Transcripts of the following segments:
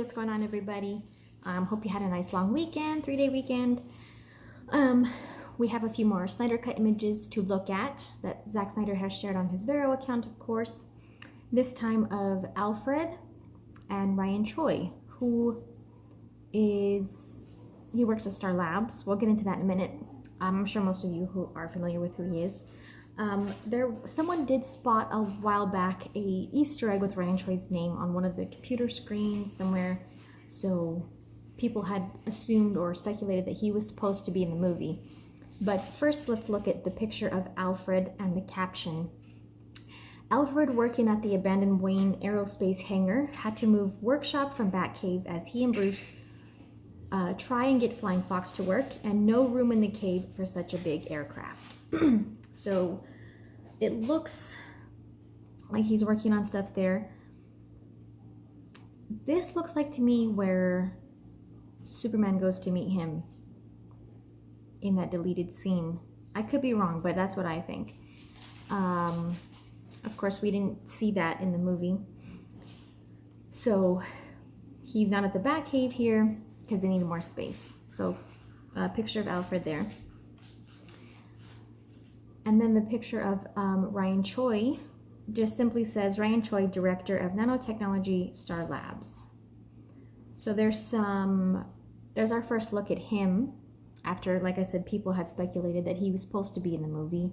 what's going on, everybody? Hope you had a nice long weekend, 3-day weekend. We have a few more Snyder Cut images to look at that Zack Snyder has shared on his Vero account, of course. This time of Alfred and Ryan Choi, he works at Star Labs. We'll get into that in a minute. I'm sure most of you who are familiar with who he is. Someone did spot a while back a Easter egg with Ryan Choi's name on one of the computer screens somewhere, so people had assumed or speculated that he was supposed to be in the movie. But first, let's look at the picture of Alfred and the caption. Alfred, working at the abandoned Wayne Aerospace hangar, had to move workshop from Batcave as he and Bruce try and get Flying Fox to work, and no room in the cave for such a big aircraft. So it looks like he's working on stuff there. This looks like to me where Superman goes to meet him in that deleted scene. I could be wrong, but that's what I think. Of course, we didn't see that in the movie. So he's not at the Batcave here because they need more space. So a picture of Alfred there. And then the picture of Ryan Choi just simply says, Ryan Choi, Director of Nanotechnology, Star Labs. So there's our first look at him after, like I said, people had speculated that he was supposed to be in the movie.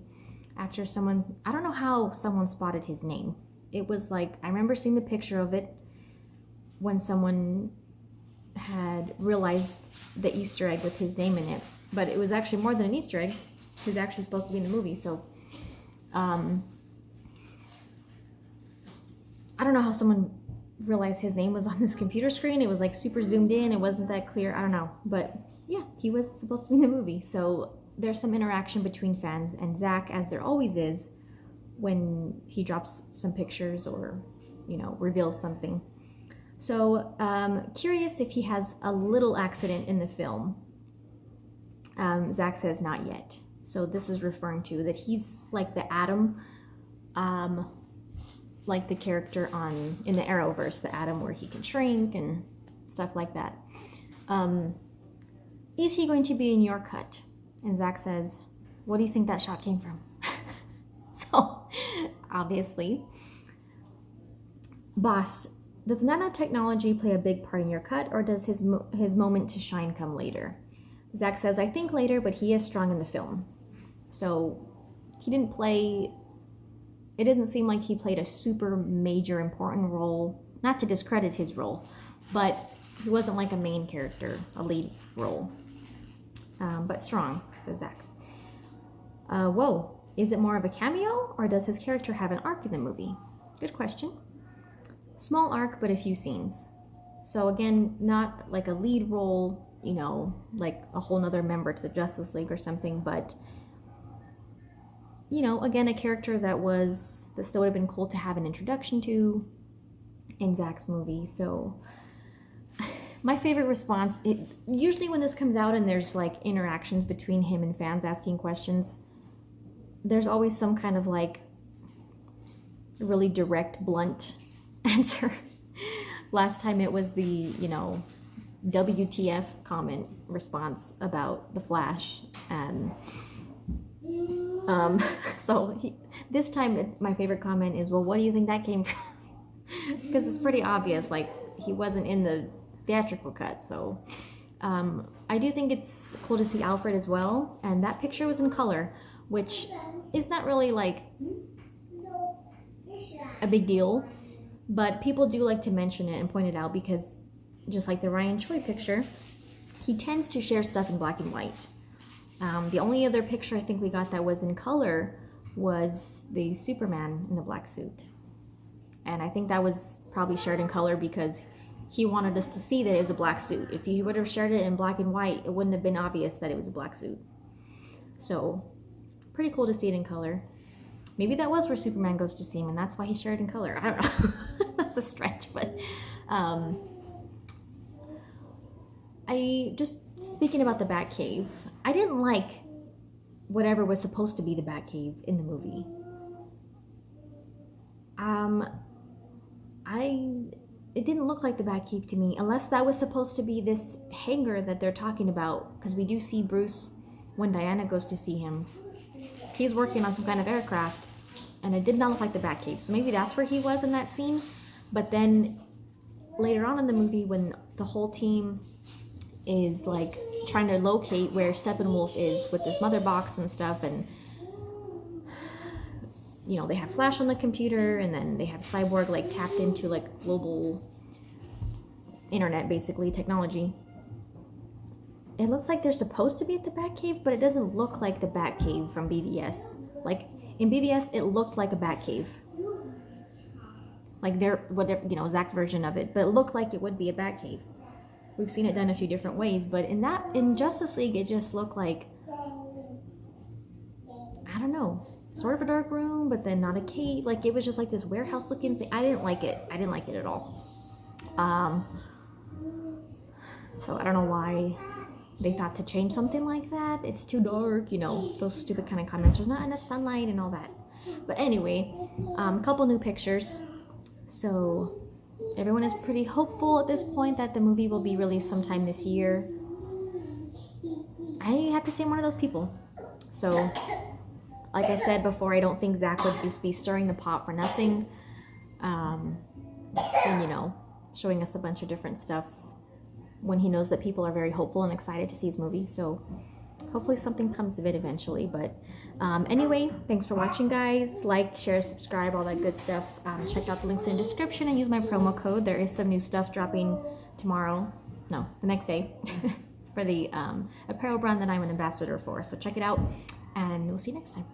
After I don't know how someone spotted his name. It was like, I remember seeing the picture of it when someone had realized the Easter egg with his name in it. But it was actually more than an Easter egg. He's actually supposed to be in the movie, so I don't know how someone realized his name was on this computer screen. It was like super zoomed in. It wasn't that clear. I don't know, but yeah, he was supposed to be in the movie. So there's some interaction between fans and Zack, as there always is when he drops some pictures or, reveals something. So curious if he has a little accident in the film. Zack says not yet. So this is referring to that he's like the Atom, like the character in the Arrowverse, the Atom where he can shrink and stuff like that. Is he going to be in your cut? And Zack says, what do you think that shot came from? So, obviously. Boss, does nanotechnology play a big part in your cut, or does his moment to shine come later? Zack says, I think later, but he is strong in the film. So he didn't play, it didn't seem like he played a super major important role, not to discredit his role, but he wasn't like a main character, a lead role. But strong, says Zack. Whoa, is it more of a cameo, or does his character have an arc in the movie? Good question. Small arc, but a few scenes. So again, not like a lead role, like a whole nother member to the Justice League or something, but again, a character that still would have been cool to have an introduction to in Zack's movie. So my favorite response, usually when this comes out and there's like interactions between him and fans asking questions, there's always some kind of like really direct, blunt answer. Last time it was the, WTF comment response about The Flash, and this time my favorite comment is, well, what do you think that came from? Because it's pretty obvious, like he wasn't in the theatrical cut. So I do think it's cool to see Alfred as well, and that picture was in color, which is not really like a big deal, but people do like to mention it and point it out because just like the Ryan Choi picture, he tends to share stuff in black and white. The only other picture I think we got that was in color was the Superman in the black suit. And I think that was probably shared in color because he wanted us to see that it was a black suit. If he would have shared it in black and white, it wouldn't have been obvious that it was a black suit. So, pretty cool to see it in color. Maybe that was where Superman goes to see him, and that's why he shared it in color. I don't know. That's a stretch, but speaking about the Batcave, I didn't like whatever was supposed to be the Batcave in the movie. I it didn't look like the Batcave to me, unless that was supposed to be this hangar that they're talking about, because we do see Bruce when Diana goes to see him. He's working on some kind of aircraft, and it did not look like the Batcave, so maybe that's where he was in that scene. But then later on in the movie, when the whole team is like trying to locate where Steppenwolf is with this mother box and stuff, and you know, they have Flash on the computer, and then they have Cyborg like tapped into like global internet, basically technology. It looks like they're supposed to be at the Batcave, but it doesn't look like the Batcave from BVS. Like in BVS, it looked like a Batcave, like their whatever, you know, Zack's version of it. But it looked like it would be a Batcave. We've seen it done a few different ways, but in Justice League, it just looked like, I don't know, sort of a dark room, but then not a cave. Like it was just like this warehouse looking thing. I didn't like it. I didn't like it at all. So I don't know why they thought to change something like that. It's too dark, you know, those stupid kind of comments. There's not enough sunlight and all that. But anyway, a couple new pictures. So everyone is pretty hopeful at this point that the movie will be released sometime this year. I have to say I'm one of those people. So like I said before, I don't think Zack would just be stirring the pot for nothing. And, you know, showing us a bunch of different stuff when he knows that people are very hopeful and excited to see his movie. So hopefully something comes of it eventually. But anyway, thanks for watching, guys. Like, share, subscribe, all that good stuff. Check out the links in the description and use my promo code. There is some new stuff dropping tomorrow. No, the next day. For the apparel brand that I'm an ambassador for. So check it out, and we'll see you next time.